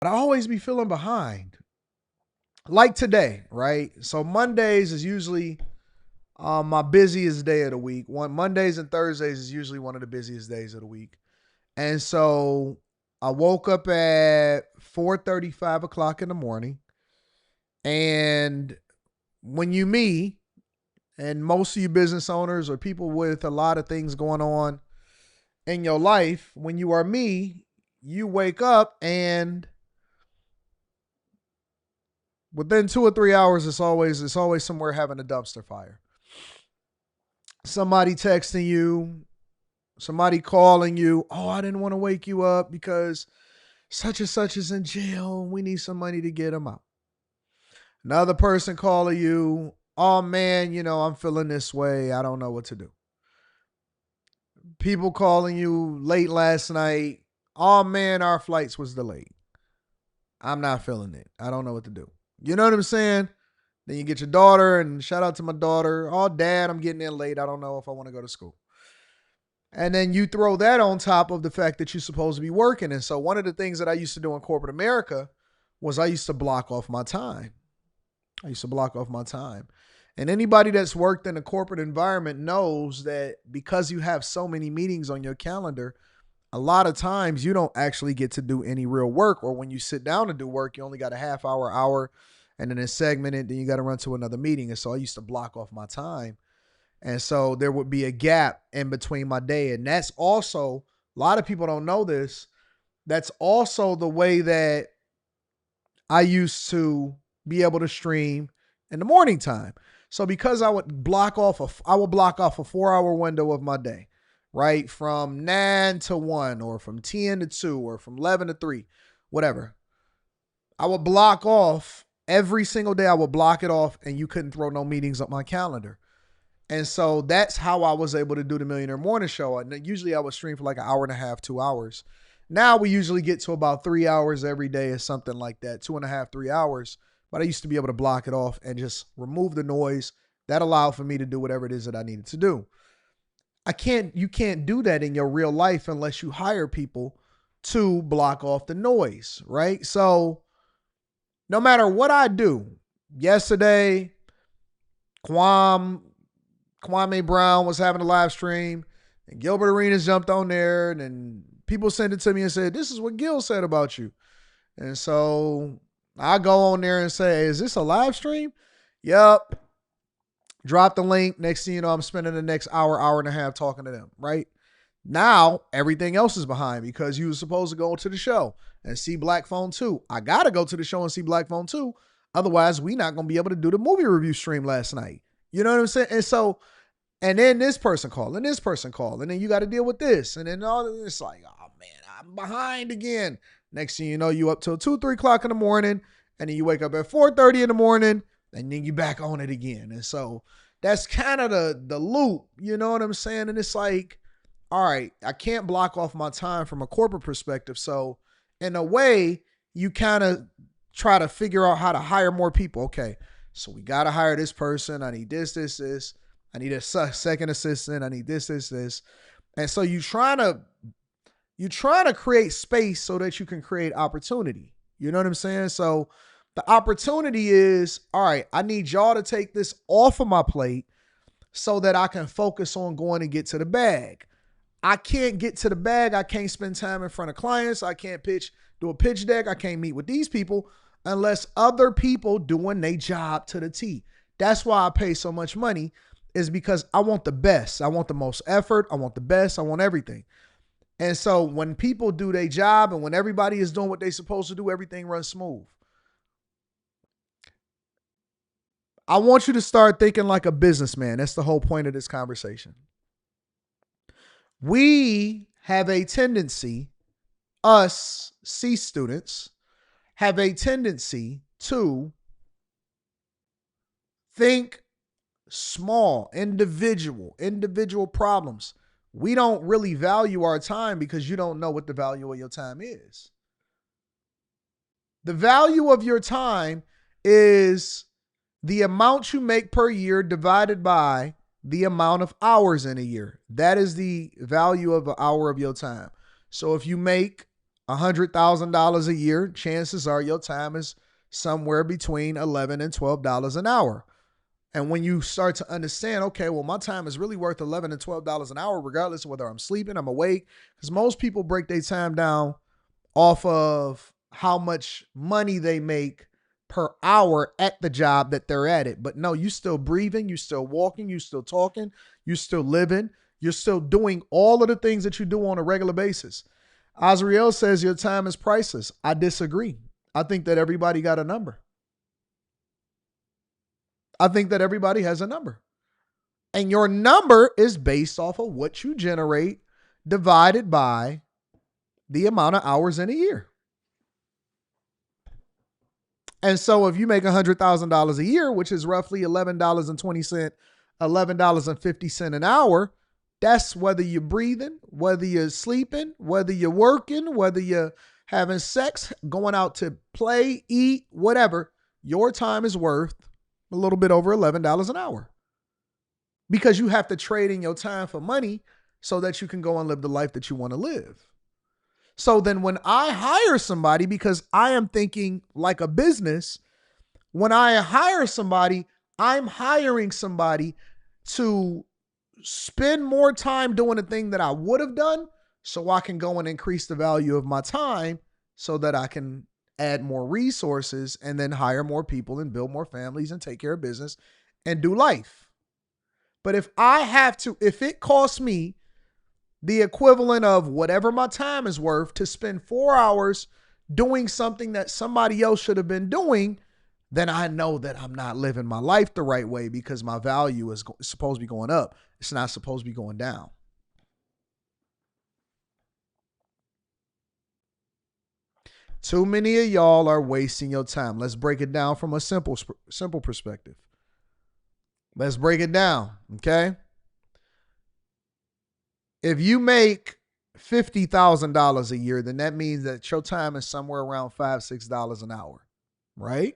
but I always be feeling behind. Like today, right? So Mondays is usually my busiest day of the week. Mondays and Thursdays is usually one of the busiest days of the week. And so I woke up at 4:30, 5 o'clock in the morning. And when you me, and most of you business owners or people with a lot of things going on in your life, when you are me, you wake up and within 2 or 3 hours, it's always somewhere having a dumpster fire. Somebody texting you, somebody calling you. Oh, I didn't want to wake you up because such and such is in jail. We need some money to get him out. Another person calling you. Oh man, I'm feeling this way. I don't know what to do. People calling you late last night. Oh man, our flights was delayed. I'm not feeling it. I don't know what to do. You know what I'm saying? Then you get your daughter, and shout out to my daughter. Oh, dad, I'm getting in late. I don't know if I want to go to school. And then you throw that on top of the fact that you're supposed to be working. And so one of the things that I used to do in corporate America was I used to block off my time. I used to block off my time. And anybody that's worked in a corporate environment knows that because you have so many meetings on your calendar, a lot of times you don't actually get to do any real work. Or when you sit down to do work, you only got a half hour, and then it's segmented, then you got to run to another meeting. And so I used to block off my time. And so there would be a gap in between my day. And that's also, a lot of people don't know this. That's also the way that I used to be able to stream in the morning time. So because I would block off a 4 hour window of my day, right? From 9 to 1 or from 10 to 2 or from 11 to 3, whatever. I would block off every single day. I would block it off and you couldn't throw no meetings up my calendar. And so that's how I was able to do the Millionaire Morning Show. And usually I would stream for like an hour and a half, 2 hours. Now we usually get to about 3 hours every day or something like that, 2.5, 3 hours. But I used to be able to block it off and just remove the noise. That allowed for me to do whatever it is that I needed to do. You can't do that in your real life unless you hire people to block off the noise, right? So no matter what I do, yesterday, Kwame Brown was having a live stream, and Gilbert Arenas jumped on there, and then people sent it to me and said, "This is what Gil said about you." And so I go on there and say, "Is this a live stream?" Yep. Drop the link. Next thing you know, I'm spending the next hour and a half talking to them, right? Now, everything else is behind because you were supposed to go to the show and see Black Phone 2. I got to go to the show and see Black Phone 2. Otherwise, we not going to be able to do the movie review stream last night. You know what I'm saying? And so, and then this person called, and this person called, and then you got to deal with this. And then all this, like, oh man, I'm behind again. Next thing you know, you up till 2, 3 o'clock in the morning, and then you wake up at 4:30 in the morning, and then you back on it again. And so that's kind of the loop, you know what I'm saying? And it's like, all right, I can't block off my time from a corporate perspective. So in a way, you kind of try to figure out how to hire more people. Okay, so we got to hire this person. I need this. I need a second assistant. I need this. And so you trying to create space so that you can create opportunity. You know what I'm saying? So the opportunity is, all right, I need y'all to take this off of my plate so that I can focus on going and get to the bag. I can't get to the bag. I can't spend time in front of clients. I can't do a pitch deck. I can't meet with these people unless other people doing their job to the T. That's why I pay so much money, is because I want the best. I want the most effort. I want the best. I want everything. And so when people do their job and when everybody is doing what they're supposed to do, everything runs smooth. I want you to start thinking like a businessman. That's the whole point of this conversation. We have a tendency, us C students, have a tendency to think small, individual problems. We don't really value our time because you don't know what the value of your time is. The value of your time is the amount you make per year divided by the amount of hours in a year. That is the value of an hour of your time. So if you make $100,000 a year, chances are your time is somewhere between $11 and $12 an hour. And when you start to understand, okay, well, my time is really worth $11 and $12 an hour, regardless of whether I'm sleeping, I'm awake, because most people break their time down off of how much money they make per hour at the job that they're at it. But no, you still breathing, you still walking, you still talking, you still living, you're still doing all of the things that you do on a regular basis. Azriel says your time is priceless. I disagree. I think that everybody got a number. I think that everybody has a number. And your number is based off of what you generate divided by the amount of hours in a year. And so if you make $100,000 a year, which is roughly $11.20, $11.50 an hour, that's whether you're breathing, whether you're sleeping, whether you're working, whether you're having sex, going out to play, eat, whatever, your time is worth a little bit over $11 an hour. Because you have to trade in your time for money so that you can go and live the life that you want to live. So then when I hire somebody, because I am thinking like a business, when I hire somebody, I'm hiring somebody to spend more time doing the thing that I would have done so I can go and increase the value of my time so that I can add more resources and then hire more people and build more families and take care of business and do life. But if it costs me the equivalent of whatever my time is worth to spend 4 hours doing something that somebody else should have been doing, then I know that I'm not living my life the right way because my value is supposed to be going up. It's not supposed to be going down. Too many of y'all are wasting your time. Let's break it down from a simple perspective. Let's break it down, okay? If you make $50,000 a year, then that means that your time is somewhere around $5, $6 an hour, right?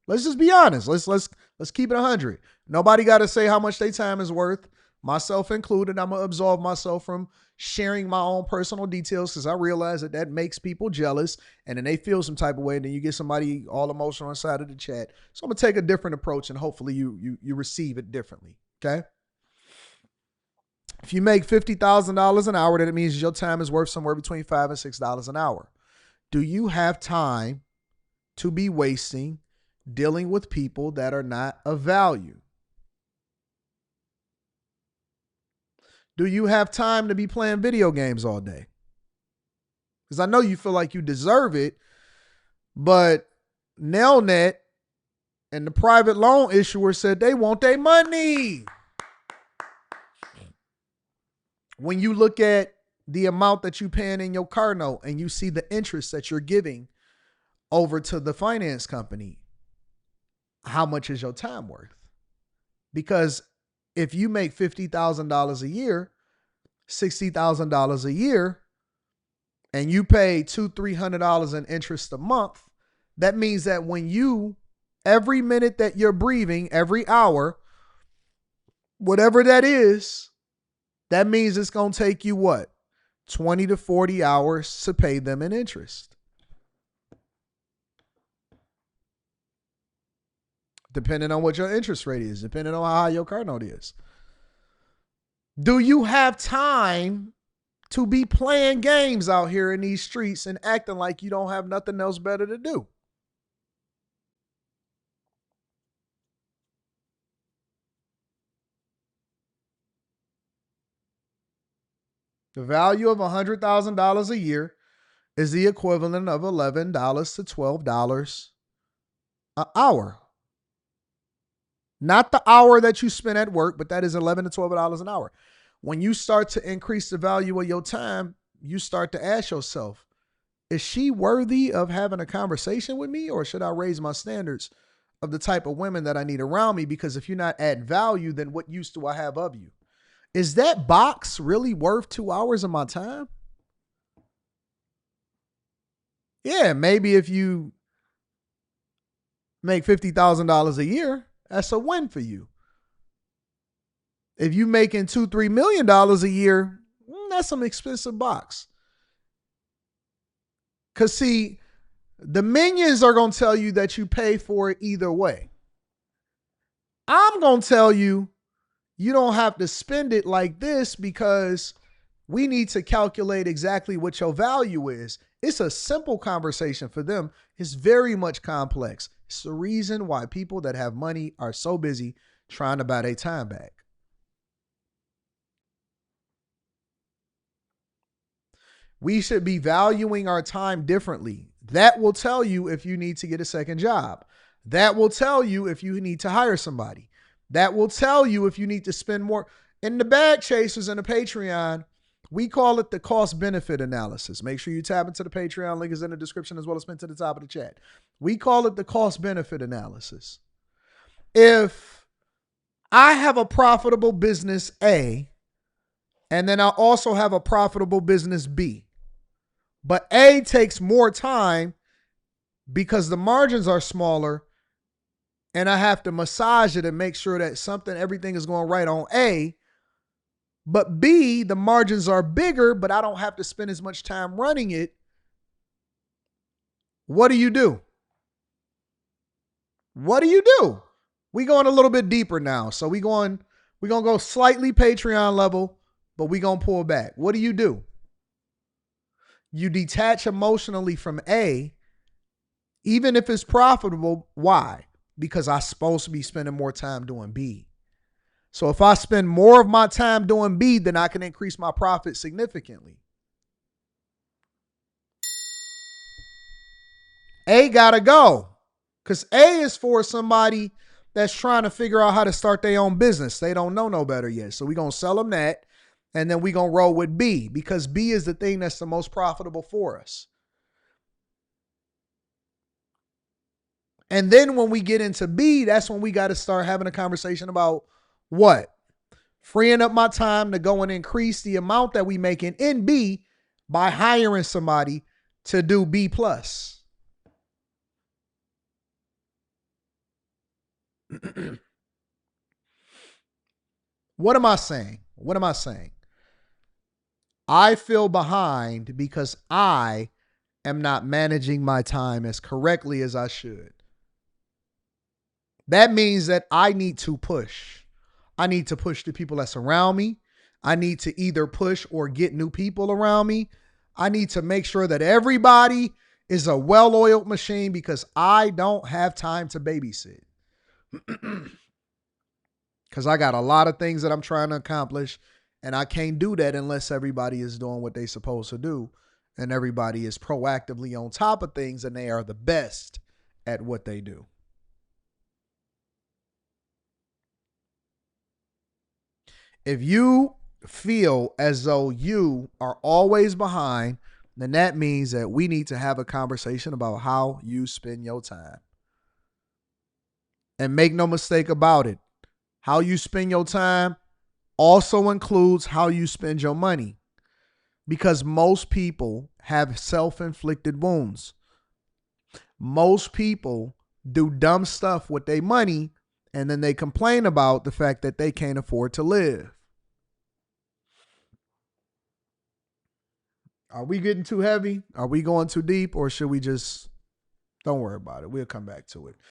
Let's just be honest. Let's keep it 100. Nobody got to say how much their time is worth, myself included. I'm going to absolve myself from sharing my own personal details because I realize that makes people jealous and then they feel some type of way and then you get somebody all emotional inside of the chat. So I'm going to take a different approach and hopefully you receive it differently, okay? If you make $50,000 an hour, then it means your time is worth somewhere between $5 and $6 an hour. Do you have time to be wasting dealing with people that are not of value? Do you have time to be playing video games all day? Because I know you feel like you deserve it, but Nelnet and the private loan issuer said they want their money. When you look at the amount that you paying in your car note and you see the interest that you're giving over to the finance company, how much is your time worth? Because if you make $50,000 a year, $60,000 a year, and you pay $200-$300 in interest a month, that means that every minute that you're breathing, every hour, whatever that is, that means it's going to take you what? 20 to 40 hours to pay them in interest. Depending on what your interest rate is, depending on how high your car note is. Do you have time to be playing games out here in these streets and acting like you don't have nothing else better to do? The value of $100,000 a year is the equivalent of $11 to $12 an hour. Not the hour that you spend at work, but that is $11 to $12 an hour. When you start to increase the value of your time, you start to ask yourself, is she worthy of having a conversation with me, or should I raise my standards of the type of women that I need around me? Because if you're not adding value, then what use do I have of you? Is that box really worth 2 hours of my time? Yeah, maybe if you make $50,000 a year, that's a win for you. If you making $2-3 million a year, that's some expensive box. Because, see, the minions are going to tell you that you pay for it either way. I'm going to tell you, you don't have to spend it like this because we need to calculate exactly what your value is. It's a simple conversation for them. It's very much complex. It's the reason why people that have money are so busy trying to buy their time back. We should be valuing our time differently. That will tell you if you need to get a second job. That will tell you if you need to hire somebody. That will tell you if you need to spend more. In the Bag Chasers and the Patreon, we call it the cost benefit analysis. Make sure you tap into the Patreon. Link is in the description as well as pinned to the top of the chat. We call it the cost benefit analysis. If I have a profitable business A, and then I also have a profitable business B, but A takes more time because the margins are smaller, and I have to massage it and make sure that everything is going right on A. But B, the margins are bigger, but I don't have to spend as much time running it. What do you do? What do you do? We going a little bit deeper now. So we're going to go slightly Patreon level, but we going to pull back. What do? You detach emotionally from A, even if it's profitable. Why? Because I'm supposed to be spending more time doing B. So if I spend more of my time doing B, then I can increase my profit significantly. A gotta go. Because A is for somebody that's trying to figure out how to start their own business. They don't know no better yet. So we're going to sell them that. And then we're going to roll with B because B is the thing that's the most profitable for us. And then when we get into B, that's when we got to start having a conversation about what? Freeing up my time to go and increase the amount that we making in B by hiring somebody to do B plus. What am I saying? I feel behind because I am not managing my time as correctly as I should. That means that I need to push. I need to push the people that surround me. I need to either push or get new people around me. I need to make sure that everybody is a well-oiled machine because I don't have time to babysit. Because I got a lot of things that I'm trying to accomplish, and I can't do that unless everybody is doing what they're supposed to do, and everybody is proactively on top of things, and they are the best at what they do. If you feel as though you are always behind, then that means that we need to have a conversation about how you spend your time. And make no mistake about it, how you spend your time also includes how you spend your money. Because most people have self-inflicted wounds. Most people do dumb stuff with their money, and then they complain about the fact that they can't afford to live. Are we getting too heavy? Are we going too deep? Or should we just, don't worry about it. We'll come back to it.